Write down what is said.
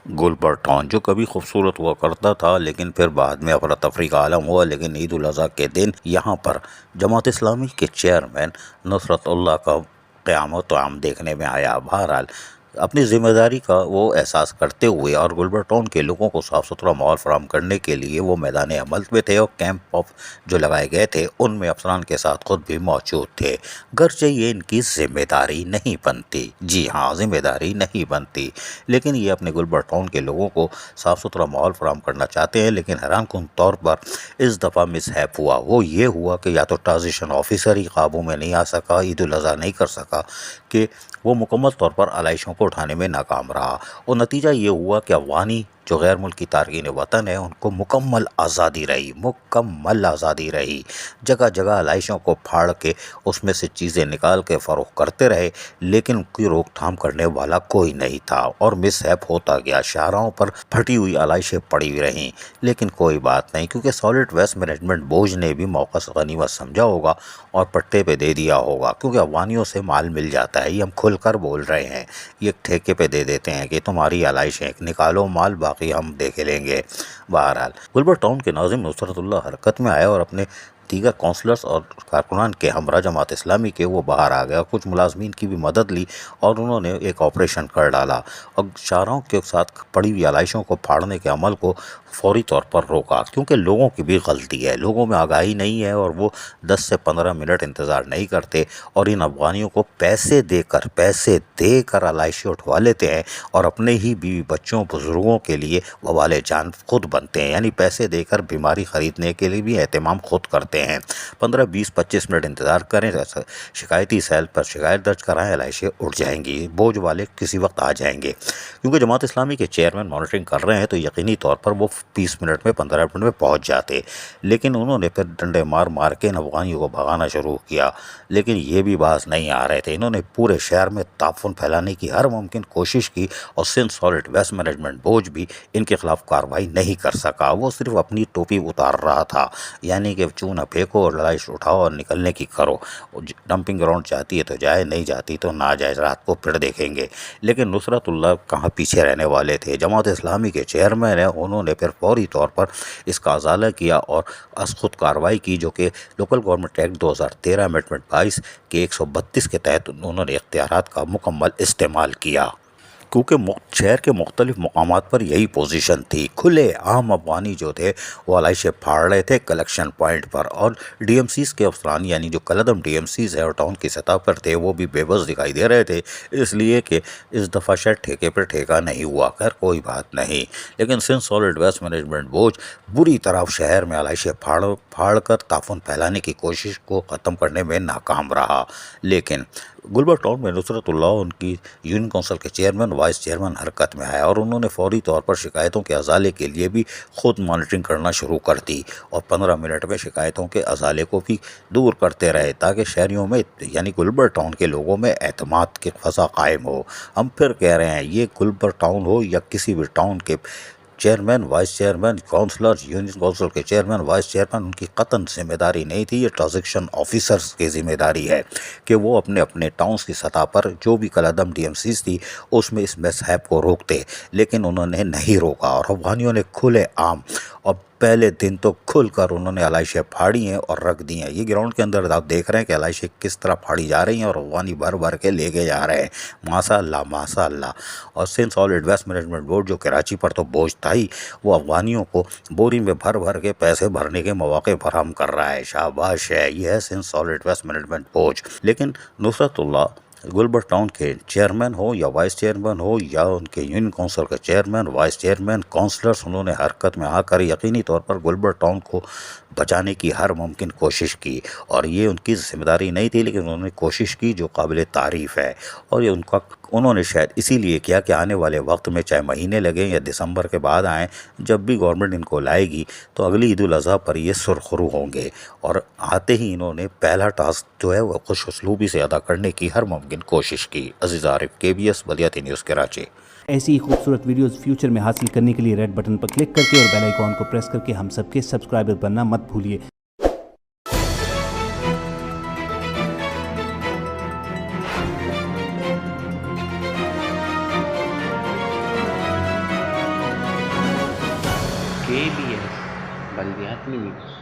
Gulbar town جو کبھی خوبصورت ہوا کرتا تھا لیکن پھر بعد میں افراتفری کا عالم ہوا، لیکن عید الاضحیٰ کے دن یہاں پر جماعت اسلامی کے چیئرمین نصرت اللہ کا قیامت عام دیکھنے میں آیا۔ بہرحال اپنی ذمہ داری کا وہ احساس کرتے ہوئے اور گلبر ٹاؤن کے لوگوں کو صاف ستھرا ماحول فراہم کرنے کے لیے وہ میدان عمل میں تھے، اور کیمپ آف جو لگائے گئے تھے ان میں افسران کے ساتھ خود بھی موجود تھے، گرچہ یہ ان کی ذمہ داری نہیں بنتی، جی ہاں ذمہ داری نہیں بنتی، لیکن یہ اپنے گلبر ٹاؤن کے لوگوں کو صاف ستھرا ماحول فراہم کرنا چاہتے ہیں۔ لیکن حیران کن طور پر اس دفعہ مس ہیپ ہوا، وہ یہ ہوا کہ یا تو ٹرانزیشن آفیسر ہی قابو میں نہیں آ سکا، عید الاضحیٰ نہیں کر سکا، کہ وہ مکمل طور پر علائشوں کو اٹھانے میں ناکام رہا، اور نتیجہ یہ ہوا کہ افغانی جو غیر ملکی تارکین وطن ہیں ان کو مکمل آزادی رہی، جگہ جگہ علائشوں کو پھاڑ کے اس میں سے چیزیں نکال کے فروخت کرتے رہے، لیکن ان کی روک تھام کرنے والا کوئی نہیں تھا، اور مس ہیپ ہوتا گیا، شاہراہوں پر پھٹی ہوئی علائشیں پڑی ہوئی رہیں، لیکن کوئی بات نہیں، کیونکہ سالڈ ویسٹ مینجمنٹ بورڈ نے بھی موقع سے غنیمت سمجھا ہوگا اور پٹے پہ دے دیا ہوگا، کیونکہ افغانیوں سے مال مل جاتا ہے، یہ ہم کھل کر بول رہے ہیں، یہ ٹھیکے پہ دے دیتے ہیں کہ تمہاری علائشیں نکالو مال، باقی ہم دیکھ لیں گے۔ بہرحال گلبر ٹاؤن کے ناظم نصرت اللہ حرکت میں آئے اور اپنے دیگر کونسلرز اور کارکنان کے ہمراہ جماعت اسلامی کے وہ باہر آ گئے، اور کچھ ملازمین کی بھی مدد لی، اور انہوں نے ایک آپریشن کر ڈالا اور شاہراہوں کے ساتھ پڑی ہوئی علائشوں کو پھاڑنے کے عمل کو فوری طور پر روکا، کیونکہ لوگوں کی بھی غلطی ہے، لوگوں میں آگاہی نہیں ہے، اور وہ 10 سے 15 منٹ انتظار نہیں کرتے، اور ان افغانیوں کو پیسے دے کر علائشیں اٹھوا لیتے ہیں، اور اپنے ہی بیوی بچوں بزرگوں کے لیے وبال جان خود بنتے ہیں، یعنی پیسے دے کر بیماری خریدنے کے لیے بھی اہتمام خود کرتے ہیں۔ 15 20 25 منٹ انتظار کریں، شکایتی سیل پر شکایت درج کرائیں، علائشیں اٹھ جائیں گی، بوجھ والے کسی وقت آ جائیں گے، کیونکہ جماعت اسلامی کے چیئرمین مانیٹرنگ کر رہے ہیں تو یقینی طور پر وہ 20 منٹ میں 15 منٹ میں پہنچ جاتے، لیکن انہوں نے پھر ڈنڈے مار کے ان افغانیوں کو بھگانا شروع کیا، لیکن یہ بھی باز نہیں آ رہے تھے، انہوں نے پورے شہر میں تعفن پھیلانے کی ہر ممکن کوشش کی، اور Sindh solid waste management board بھی ان کے خلاف کارروائی نہیں کر سکا، وہ صرف اپنی ٹوپی اتار رہا تھا، یعنی کہ چونہ پھینکو اور لڑائش اٹھاؤ اور نکلنے کی کرو، ڈمپنگ گراؤنڈ چاہتی ہے تو جائے، نہیں جاتی تو نہ جائے، رات کو پھر دیکھیں گے، لیکن نصرت اللہ کہاں پیچھے رہنے والے تھے، جماعت اسلامی کے چیئرمین ہیں، انہوں نے پھر فوری طور پر اس کا ازالہ کیا اور از خود کارروائی کی، جو کہ لوکل گورنمنٹ ایکٹ 2013 امینڈمنٹ 22 کے 132 کے تحت انہوں نے اختیارات کا مکمل استعمال کیا، کیونکہ شہر کے مختلف مقامات پر یہی پوزیشن تھی، کھلے عام افغانی جو تھے وہ علائشیں پھاڑ رہے تھے کلیکشن پوائنٹ پر، اور ڈی ایم سیز کے افسران یعنی جو کلعدم ڈی ایم سیز ہے اور ٹاؤن کی سطح پر تھے وہ بھی بے بس دکھائی دے رہے تھے، اس لیے کہ اس دفعہ شاید ٹھیکے پر ٹھیکہ نہیں ہوا، خیر کوئی بات نہیں، لیکن Sindh solid waste management board بری طرح شہر میں علائشیں پھاڑ کر تعفن پھیلانے کی کوشش کو ختم کرنے میں ناکام رہا، لیکن گلبر ٹاؤن میں نصرت اللہ ان کی یونین کونسل کے چیئرمین وائس چیئرمین حرکت میں آیا، اور انہوں نے فوری طور پر شکایتوں کے ازالے کے لیے بھی خود مانیٹرنگ کرنا شروع کر دی، اور 15 منٹ میں شکایتوں کے ازالے کو بھی دور کرتے رہے، تاکہ شہریوں میں یعنی گلبر ٹاؤن کے لوگوں میں اعتماد کی فضا قائم ہو۔ ہم پھر کہہ رہے ہیں یہ گلبر ٹاؤن ہو یا کسی بھی ٹاؤن کے chairman vice chairman councillor union council کے چیئرمین وائس چیئرمین ان کی قطعاً ذمہ داری نہیں تھی، یہ ٹرانزیکشن آفیسرز کی ذمہ داری ہے کہ وہ اپنے اپنے ٹاؤنز کی سطح پر جو بھی کلعدم ڈی ایم سیز تھی اس میں اس مس ہیپ کو روکتے، لیکن انہوں نے نہیں روکا، اور افغانیوں نے کھلے عام اور پہلے دن تو کھل کر انہوں نے علائشیں پھاڑی ہیں اور رکھ دی ہیں، یہ گراؤنڈ کے اندر آپ دیکھ رہے ہیں کہ علائشیں کس طرح پھاڑی جا رہی ہیں اور افغانی بھر کے لے کے جا رہے ہیں، ماشاء اللہ ماشاء اللہ، اور Sindh solid waste management board جو کراچی پر تو بوجھ تھا ہی، وہ افغانیوں کو بوری میں بھر کے پیسے بھرنے کے مواقع فراہم کر رہا ہے، شاباش ہے، یہ ہے Sindh solid waste management board, لیکن نصرت اللہ گلبر ٹاؤن کے چیئرمین ہو یا وائس چیئرمین ہو یا ان کے یونین کونسل کے چیئرمین وائس چیئرمین کونسلرز، انہوں نے حرکت میں آ کر یقینی طور پر گلبر ٹاؤن کو بچانے کی ہر ممکن کوشش کی، اور یہ ان کی ذمہ داری نہیں تھی، لیکن انہوں نے کوشش کی جو قابل تعریف ہے، اور یہ انہوں نے شاید اسی لیے کیا کہ آنے والے وقت میں چاہے مہینے لگیں یا دسمبر کے بعد آئیں، جب بھی گورنمنٹ ان کو لائے گی تو اگلی عید الاضحیٰ پر یہ سرخرو ہوں گے، اور آتے ہی انہوں نے پہلا ٹاسک جو ہے وہ خوش اسلوبی سے ادا کرنے کی ہر ممکن کوشش کی۔ عزیز عارف، KBS بلدیاتی نیوز کراچی۔ ایسی ہی خوبصورت ویڈیوز فیوچر میں حاصل کرنے کے لیے ریڈ بٹن پر کلک کر کے اور بیل آئیکن کو پریس کر کے ہم سب کے سبسکرائبر بننا مت بھولیے۔ KBS بلديات نيوز.